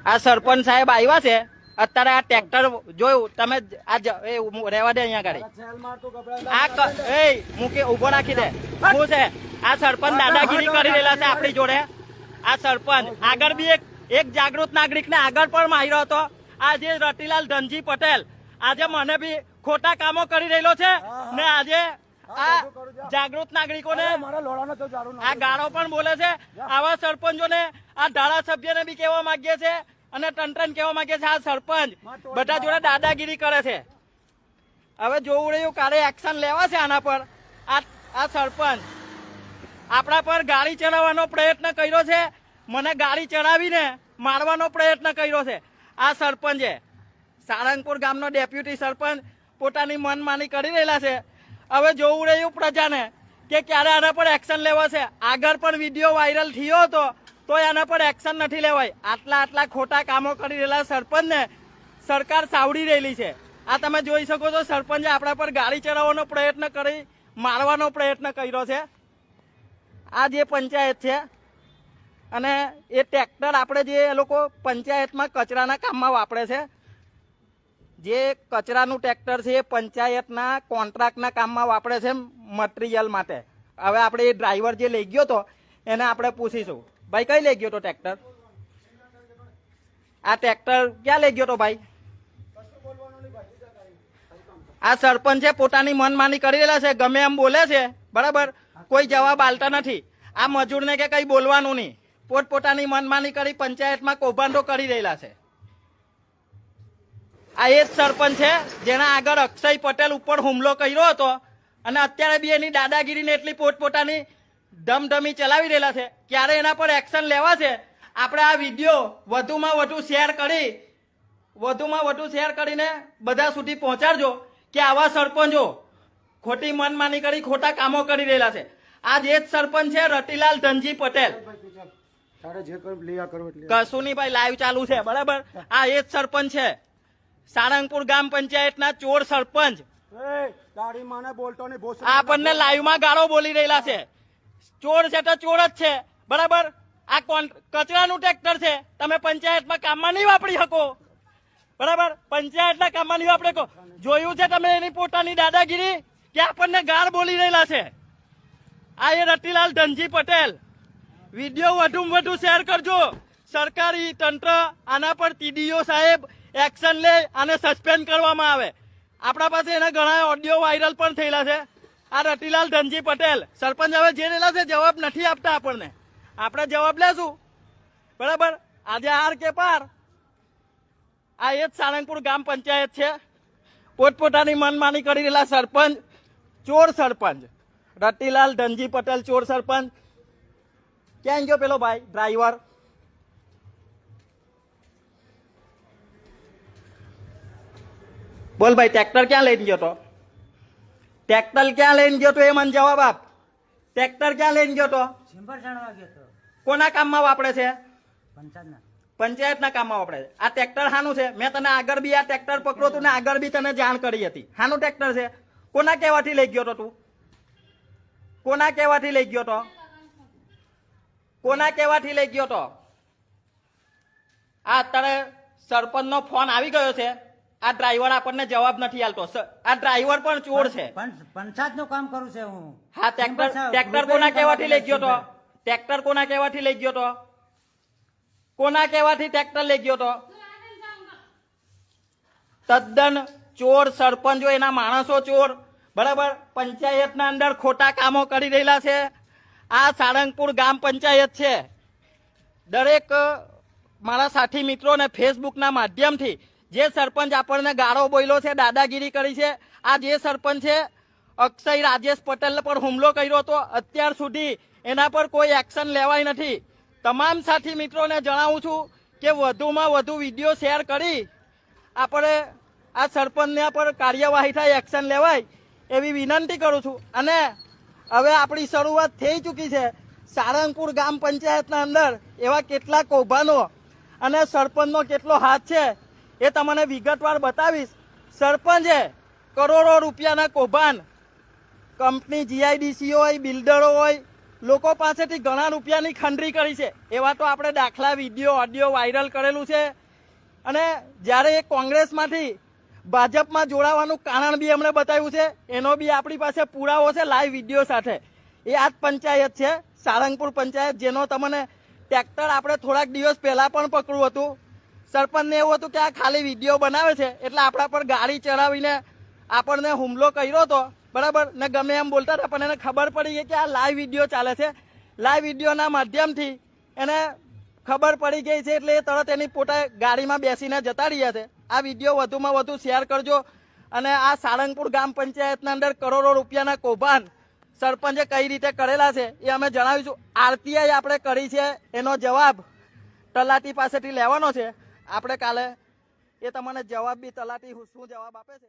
આ સરપંચ સાહેબ આવ્યા છે અત્યારે આ ટ્રેક્ટર જોયું તમે આ રહેવા દે અહીંયા ગાડી આ મૂકી ઉભો રાખી દે શું છે આ સરપંચ દાદાગીરી કરી રહેલા છે આપણી જોડે આ સરપંચ આગળ બી એક જાગૃત નાગરિક ને આગળ પણ માર્યો હતો આજે રતિલાલ ધનજી પટેલ આજે મને બી ખોટા કામો કરી રહેલો છે ને આજે આ જાગૃત નાગરિકોને આ ગાળો પણ બોલે છે આવા સરપંચોને આ ધારાસભ્યને બી કહેવા માંગીએ છે અને ટંટન કહેવા માંગે છે આ સરપંચ બધા જોડે દાદાગીરી કરે છે હવે જોવું રહ્યું કાલે એક્શન લેવા છે આના પર આ સરપંચ આપણા પર ગાડી ચડાવવાનો પ્રયત્ન કર્યો છે મને ગાડી ચડાવીને મારવાનો પ્રયત્ન કર્યો છે આ સરપંચે સાળંગપુર ગામનો ડેપ્યુટી સરપંચ પોતાની મનમાની કરી રહેલા છે હવે જોવું રહ્યું પ્રજાને કે ક્યારે આના પર એક્શન લેવા છે આગળ પણ વિડીયો વાયરલ થયો હતો તો એના પર એક્શન નથી લેવાય આટલા ખોટા કામો કરી રહેલા સરપંચને સરકાર સાવડી રહેલી છે આ તમે જોઈ શકો છો સરપંચે આપણા પર ગાડી ચડાવવાનો પ્રયત્ન કરી મારવાનો પ્રયત્ન કર્યો છે આ જે પંચાયત છે અને એ ટ્રેક્ટર આપણે જે એ લોકો પંચાયતમાં કચરાના કામમાં વાપરે છે જે કચરાનું ટ્રેક્ટર છે એ પંચાયતના કોન્ટ્રાક્ટના કામમાં વાપરે છે મટીરિયલ માટે હવે આપણે એ ડ્રાઈવર જે લઈ ગયો હતો એને આપણે પૂછીશું ભાઈ કઈ લઈ ગયો તો ટ્રેક્ટર આ ટ્રેક્ટર ક્યાં લઈ ગયો તો ભાઈ આ સરપંચે પોતાની મનમાની કરી રહેલા છે ગમે એમ બોલે છે બરાબર કોઈ જવાબ આલતા નથી આ મજૂરને કે કઈ બોલવાનું નહીં પોતપોતાની મનમાની કરી પંચાયતમાં કૌભાંડો કરી રહેલા છે આ એ જ સરપંચ છે જેના આગળ અક્ષય પટેલ ઉપર હુમલો કર્યો હતો અને અત્યારે બી એની દાદાગીરીને એટલી પોતપોતાની ધમધમી ચલાવી રહેલા છે ક્યારે એના પર એક્શન લેવા છે આપણે આ વિડીયો વધુમાં વધુ શેર કરીને બધા સુધી પહોંચાડજો કે આવા સરપંચો ખોટી મનમાની કરી ખોટા કામો કરી રહેલા છે આ જે જ સરપંચ છે રતિલાલ ધનજી પટેલ કશું નહીં ભાઈ લાઈવ ચાલુ છે બરાબર આ એ જ સરપંચ છે સાળંગપુર ગામ પંચાયતના ચોર સરપંચ આપણને લાઈવમાં ગાળો બોલી રહેલા છે ચોર છે તો ચોર જ છે બરાબર આ કચરાનું ટ્રેક્ટર છે તમે પંચાયતમાં કામમાં નહીં વાપરી શકો બરાબર પંચાયતના કામમાં નહીં વાપરે જોયું છે તમે એની પોતાની દાદાગીરી કે આપણને ગાળ બોલી રહેલા છે આ એ રતિલાલ ધનજી પટેલ વિડીયો વધુમાં વધુ શેર કરજો સરકારી તંત્ર આના પર ટીડીઓ સાહેબ એક્શન લે અને સસ્પેન્ડ કરવામાં આવે આપણા પાસે એના ઘણા ઓડિયો વાયરલ પણ થયેલા છે આ રતિલાલ ધનજી પટેલ સરપંચ હવે જે રહેલા છે જવાબ નથી આપતા આપણને આપણે જવાબ લેશું બરાબર આજે હાર કે પાર આ એ જ સાળંગપુર ગામ પંચાયત છે પોતપોતાની મનમાની કરી રહેલા સરપંચ ચોર સરપંચ રતિલાલ ધનજી પટેલ ચોર સરપંચ ક્યાં ગયો પેલો ભાઈ ડ્રાઈવર બોલ ભાઈ ટ્રેક્ટર ક્યાં લઈને ગયો તો ટ્રેક્ટર ક્યાં લઈને ગયો તો એ મને જવાબ આપ ટ્રેક્ટર ક્યાં લઈને ગયો તો કોના કામમાં વાપરે છે પંચાયતના કામમાં વાપરે છે આ ટ્રેક્ટર હાનું છે મેં તને આગળ બી આ ટ્રેક્ટર પકડો તું ને આગળ બી તને જાણ કરી હતી હાનું ટ્રેક્ટર છે કોના કહેવાથી લઈ ગયો તો તું કોના કહેવાથી લઈ ગયો તો કોના કહેવાથી લઈ ગયો તો આ અત્યારે સરપંચનો ફોન આવી ગયો છે આ ડ્રાઈવર આપણને જવાબ નથી આલતો આ ડ્રાઈવર પણ ચોર છે પંચાયત નું કામ કરું છે હું હા ટ્રેક્ટર કોના કહેવાથી લઈ ગયો તો ટ્રેક્ટર કોના કહેવાથી લઈ ગયો તો કોના કહેવાથી ટ્રેક્ટર લઈ ગયો તો તદ્દન ચોર સરપંચો એના માણસો ચોર બરાબર પંચાયતના અંદર ખોટા કામો કરી રહેલા છે આ સાળંગપુર ગામ પંચાયત છે દરેક મારા સાથી મિત્રોને ફેસબુકના માધ્યમથી જે સરપંચ આપણને ગાળો બોલ્યો છે દાદાગીરી કરી છે આ જે સરપંચ છે અક્ષય રાજેશ પટેલ પર હુમલો કર્યો હતો અત્યાર સુધી એના પર કોઈ એક્શન લેવાય નથી તમામ સાથી મિત્રોને જણાવું છું કે વધુમાં વધુ વિડીયો શેર કરી આપણે આ સરપંચને પર કાર્યવાહી થાય એક્શન લેવાય એવી વિનંતી કરું છું અને હવે આપણી શરૂઆત થઈ ચૂકી છે સાળંગપુર ગામ પંચાયતના અંદર એવા કેટલા કૌભાંડો અને સરપંચનો કેટલો હાથ છે એ તમને વિગતવાર બતાવીશ સરપંચે કરોડો રૂપિયાના કૌભાંડ કંપની જીઆઈડીસી હોય બિલ્ડરો હોય લોકો પાસેથી ઘણા રૂપિયાની ખંડરી કરી છે. એવા તો આપણે દાખલા, વિડીયો, ઓડિયો વાયરલ કરેલું છે. અને જ્યારે એ કોંગ્રેસમાંથી ભાજપમાં જોડાવાનું કારણ બી એમણે બતાવ્યું છે. એનો બી આપણી પાસે પુરાવો છે લાઈવ વિડીયો સાથે. એ આ જ પંચાયત છે, સાળંગપુર પંચાયત, જેનો તમને ટ્રેક્ટર આપણે થોડાક દિવસ પહેલા પણ પકડ્યું હતું. સરપંચને એવું હતું કે આ ખાલી વિડીયો બનાવે છે એટલે આપણા પર ગાડી ચડાવીને આપણને હુમલો કર્યો હતો, બરાબર, ને ગમે એમ બોલતા હતા. પણ એને ખબર પડી ગઈ કે આ લાઈવ વિડીયો ચાલે છે. લાઈવ વિડીયોના માધ્યમથી એને ખબર પડી ગઈ છે એટલે એ તરત એની પોતે ગાડીમાં બેસીને જતા રહ્યા છે. આ વિડીયો વધુમાં વધુ શેર કરજો. અને આ સાળંગપુર ગ્રામ પંચાયતના અંદર કરોડો રૂપિયાના કૌભાંડ સરપંચે કઈ રીતે કરેલા છે એ અમે જણાવીશું. આરટીઆઈ આપણે કરી છે, એનો જવાબ તલાટી પાસેથી લેવાનો છે આપણે કાલે. એ તમને જવાબ બી તલાટી શું જવાબ આપે છે